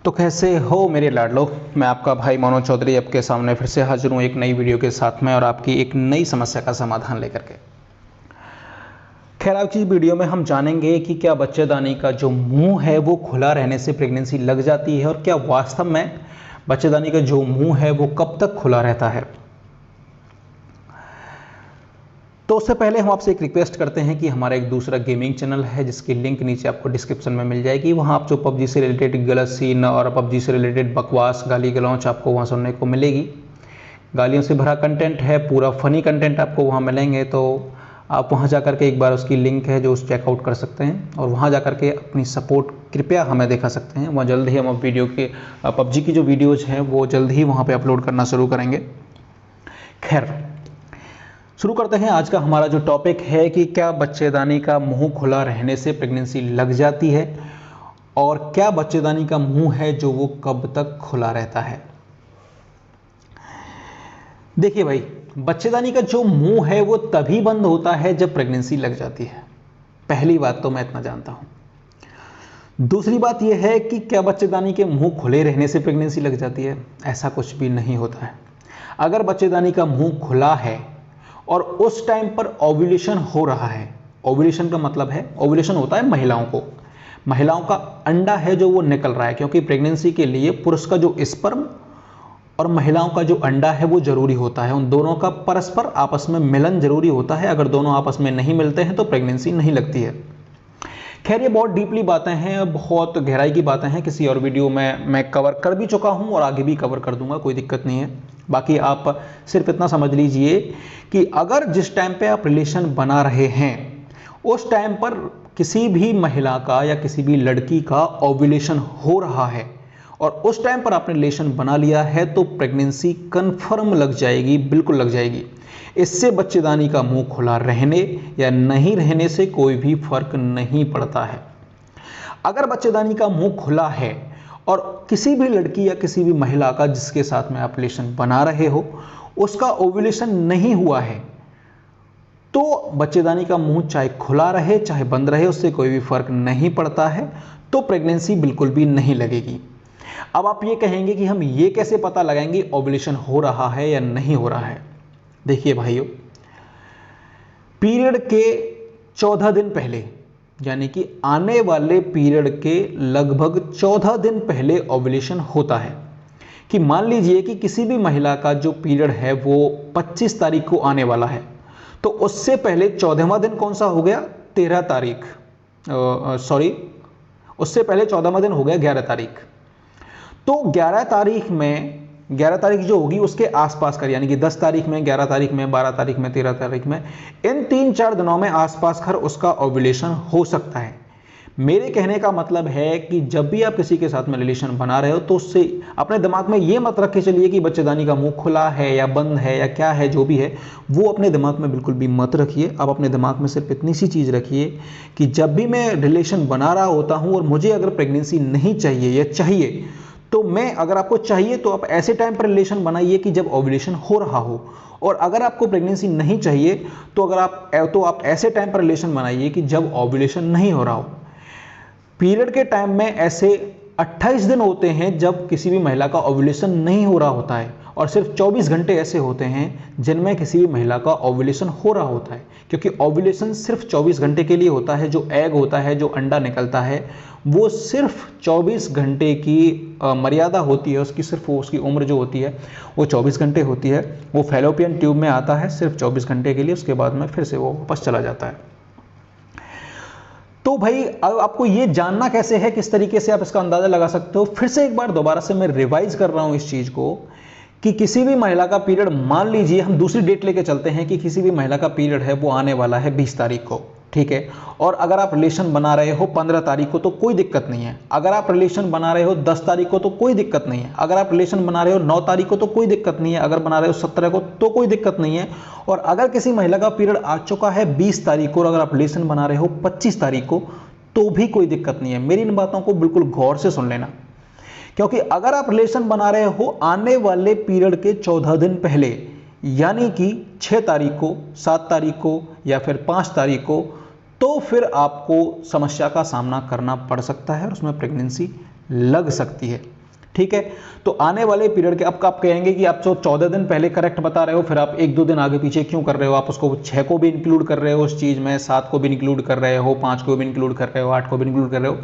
तो कैसे हो मेरे लाडलो। मैं आपका भाई मनोज चौधरी आपके सामने फिर से हाजिर हूँ एक नई वीडियो के साथ में और आपकी एक नई समस्या का समाधान लेकर के। खैर, आज की वीडियो में हम जानेंगे कि क्या बच्चेदानी का जो मुंह है वो खुला रहने से प्रेगनेंसी लग जाती है और क्या वास्तव में बच्चेदानी का जो मुंह है वो कब तक खुला रहता है। तो उससे पहले हम आपसे एक रिक्वेस्ट करते हैं कि हमारा एक दूसरा गेमिंग चैनल है जिसकी लिंक नीचे आपको डिस्क्रिप्शन में मिल जाएगी। वहाँ आप जो पबजी से रिलेटेड गलत सीन और पबजी से रिलेटेड बकवास गाली गलौच आपको वहाँ सुनने को मिलेगी। गालियों से भरा कंटेंट है, पूरा फनी कंटेंट आपको वहाँ मिलेंगे। तो आप वहाँ जा के एक बार उसकी लिंक है जो उस चेकआउट कर सकते हैं और वहाँ जा के अपनी सपोर्ट कृपया हमें दिखा सकते हैं। वहाँ जल्द ही हम अब वीडियो के पबजी की जो वीडियोज़ हैं वो जल्द ही वहाँ पर अपलोड करना शुरू करेंगे। खैर, शुरू करते हैं। आज का हमारा जो टॉपिक है कि क्या बच्चेदानी का मुंह खुला रहने से प्रेगनेंसी लग जाती है और क्या बच्चेदानी का मुंह है जो वो कब तक खुला रहता है। देखिए भाई, बच्चेदानी का जो मुंह है वो तभी बंद होता है जब प्रेगनेंसी लग जाती है। पहली बात तो मैं इतना जानता हूं। दूसरी बात यह है कि क्या बच्चेदानी के मुंह खुले रहने से प्रेगनेंसी लग जाती है। ऐसा कुछ भी नहीं होता है। अगर बच्चेदानी का मुंह खुला है और उस टाइम पर ओव्यूलेशन हो रहा है, ओव्यूलेशन का मतलब है, ओव्यूलेशन होता है महिलाओं का अंडा है जो वो निकल रहा है, क्योंकि प्रेगनेंसी के लिए पुरुष का जो स्पर्म और महिलाओं का जो अंडा है वो जरूरी होता है। उन दोनों का परस्पर आपस में मिलन जरूरी होता है। अगर दोनों आपस में नहीं मिलते हैं तो प्रेगनेंसी नहीं लगती है। खैर, ये बहुत डीपली बातें हैं, बहुत गहराई की बातें हैं। किसी और वीडियो में मैं कवर कर भी चुका हूं और आगे भी कवर कर दूंगा, कोई दिक्कत नहीं है। बाकी आप सिर्फ इतना समझ लीजिए कि अगर जिस टाइम पे आप रिलेशन बना रहे हैं उस टाइम पर किसी भी महिला का या किसी भी लड़की का ओव्यूलेशन हो रहा है और उस टाइम पर आपने रिलेशन बना लिया है तो प्रेगनेंसी कंफर्म लग जाएगी, बिल्कुल लग जाएगी। इससे बच्चेदानी का मुंह खुला रहने या नहीं रहने से कोई भी फर्क नहीं पड़ता है। अगर बच्चेदानी का मुंह खुला है और किसी भी लड़की या किसी भी महिला का जिसके साथ में आप रिलेशन बना रहे हो उसका ओव्यूलेशन नहीं हुआ है तो बच्चेदानी का मुंह चाहे खुला रहे चाहे बंद रहे उससे कोई भी फर्क नहीं पड़ता है, तो प्रेगनेंसी बिल्कुल भी नहीं लगेगी। अब आप ये कहेंगे कि हम ये कैसे पता लगाएंगे ओव्यूलेशन हो रहा है या नहीं हो रहा है। देखिए भाइयों, पीरियड के 14 दिन पहले, यानी कि आने वाले पीरियड के लगभग 14 दिन पहले ओव्यूलेशन होता है। कि मान लीजिए कि किसी भी महिला का जो पीरियड है वो 25 तारीख को आने वाला है, तो उससे पहले 14वां दिन कौन सा हो गया, 13 तारीख, सॉरी, उससे पहले 14वां दिन हो गया 11 तारीख। तो 11 तारीख में, 11 तारीख जो होगी उसके आसपास कर, यानी कि 10 तारीख में, 11 तारीख में, 12 तारीख में, 13 तारीख में, इन 3-4 दिनों में आसपास कर उसका ओव्यूलेशन हो सकता है। मेरे कहने का मतलब है कि जब भी आप किसी के साथ में रिलेशन बना रहे हो तो उससे अपने दिमाग में ये मत रख के चलिए कि बच्चेदानी का मुंह खुला है या बंद है या क्या है, जो भी है वो अपने दिमाग में बिल्कुल भी मत रखिए। आप अपने दिमाग में सिर्फ इतनी सी चीज़ रखिए कि जब भी मैं रिलेशन बना रहा होता हूँ और मुझे अगर प्रेगनेंसी नहीं चाहिए या चाहिए तो मैं, अगर आपको चाहिए तो आप ऐसे टाइम पर रिलेशन बनाइए कि जब ओव्यूलेशन हो रहा हो, और अगर आपको प्रेगनेंसी नहीं चाहिए तो आप ऐसे टाइम पर रिलेशन बनाइए कि जब ओव्यूलेशन नहीं हो रहा हो। पीरियड के टाइम में ऐसे 28 दिन होते हैं जब किसी भी महिला का ओव्यूलेशन नहीं हो रहा होता है और सिर्फ 24 घंटे ऐसे होते हैं जिनमें किसी भी महिला का ओव्यूलेशन हो रहा होता है, क्योंकि ओव्यूलेशन सिर्फ 24 घंटे के लिए होता है। जो एग होता है, जो अंडा निकलता है, वो सिर्फ 24 घंटे की मर्यादा होती है उसकी, सिर्फ वो उसकी उम्र जो होती है वो 24 घंटे होती है। वो फैलोपियन ट्यूब में आता है सिर्फ 24 घंटे के लिए, उसके बाद में फिर से वो वापस चला जाता है। तो भाई, अब आपको ये जानना कैसे है, किस तरीके से आप इसका अंदाजा लगा सकते हो। फिर से एक बार दोबारा से मैं रिवाइज कर रहा हूं इस चीज को कि किसी भी महिला का पीरियड, मान लीजिए हम दूसरी डेट लेके चलते हैं कि किसी भी महिला का पीरियड है वो आने वाला है 20 तारीख को, ठीक है, और अगर आप रिलेशन बना रहे हो 15 तारीख को तो कोई दिक्कत नहीं है। अगर आप रिलेशन बना रहे हो 10 तारीख को तो कोई दिक्कत नहीं है। अगर आप रिलेशन बना रहे हो 9 तारीख को तो कोई दिक्कत नहीं है। अगर बना रहे हो 17 को तो कोई दिक्कत नहीं है। और अगर किसी महिला का पीरियड आ चुका है 20 तारीख को और अगर आप रिलेशन बना रहे हो 25 तारीख को तो भी कोई दिक्कत नहीं है। मेरी इन बातों को बिल्कुल गौर से सुन लेना, क्योंकि अगर आप रिलेशन बना रहे हो आने वाले पीरियड के 14 दिन पहले, यानी कि 6 तारीख को, 7 तारीख को या फिर 5 तारीख को, तो फिर आपको समस्या का सामना करना पड़ सकता है और उसमें प्रेगनेंसी लग सकती है। ठीक है, तो आने वाले पीरियड के अब आप कहेंगे कि आप जो 14 दिन पहले करेक्ट बता रहे हो, फिर आप 1-2 दिन आगे पीछे क्यों कर रहे हो, आप उसको 6 को भी इंक्लूड कर रहे हो उस चीज़ में, 7 को भी इंक्लूड कर रहे हो, 5 को भी इंक्लूड कर रहे हो, 8 को भी इंक्लूड कर रहे हो,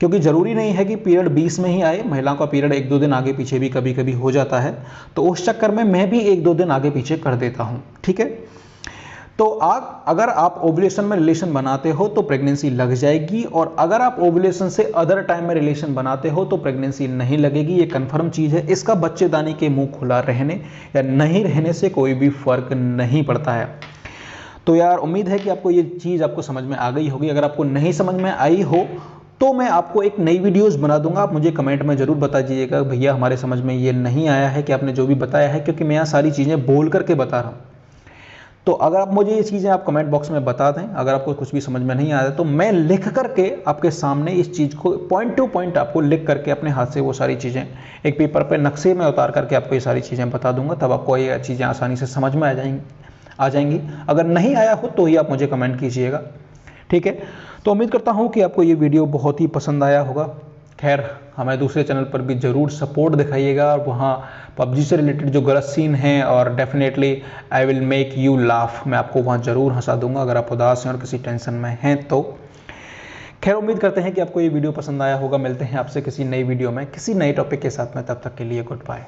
क्योंकि ज़रूरी नहीं है कि पीरियड 20 में ही आए, महिलाओं का पीरियड 1-2 दिन आगे पीछे भी कभी कभी हो जाता है, तो उस चक्कर में मैं भी 1-2 दिन आगे पीछे कर देता हूँ। ठीक है, तो अगर आप ओव्यूलेशन में रिलेशन बनाते हो तो प्रेगनेंसी लग जाएगी, और अगर आप ओव्यूलेशन से अदर टाइम में रिलेशन बनाते हो तो प्रेगनेंसी नहीं लगेगी। ये कंफर्म चीज़ है। इसका बच्चेदानी के मुंह खुला रहने या नहीं रहने से कोई भी फर्क नहीं पड़ता है। तो यार उम्मीद है कि आपको ये चीज़ आपको समझ में आ गई होगी। अगर आपको नहीं समझ में आई हो तो मैं आपको एक नई वीडियोस बना दूंगा, आप मुझे कमेंट में ज़रूर बता दीजिएगा भैया हमारे समझ में ये नहीं आया है कि आपने जो भी बताया है, क्योंकि मैं यहाँ सारी चीज़ें बोल करके बता रहा हूँ। तो अगर आप मुझे ये चीज़ें आप कमेंट बॉक्स में बता दें, अगर आपको कुछ भी समझ में नहीं आया तो मैं लिख करके आपके सामने इस चीज़ को पॉइंट टू पॉइंट आपको लिख करके अपने हाथ से वो सारी चीज़ें एक पेपर पे नक्शे में उतार करके आपको ये सारी चीज़ें बता दूंगा, तब आपको ये चीज़ें आसानी से समझ में आ जाएंगी। अगर नहीं आया हो तो ही आप मुझे कमेंट कीजिएगा। ठीक है, तो उम्मीद करता हूँ कि आपको ये वीडियो बहुत ही पसंद आया होगा। खैर हमें दूसरे चैनल पर भी ज़रूर सपोर्ट दिखाइएगा, और वहाँ पबजी से रिलेटेड जो गलत सीन है, और definitely I will make you laugh, मैं आपको वहाँ ज़रूर हंसा दूंगा अगर आप उदास हैं और किसी टेंशन में हैं तो। खैर उम्मीद करते हैं कि आपको ये वीडियो पसंद आया होगा। मिलते हैं आपसे किसी नई वीडियो में किसी नए टॉपिक के साथ में, तब तक के लिए गुड बाय।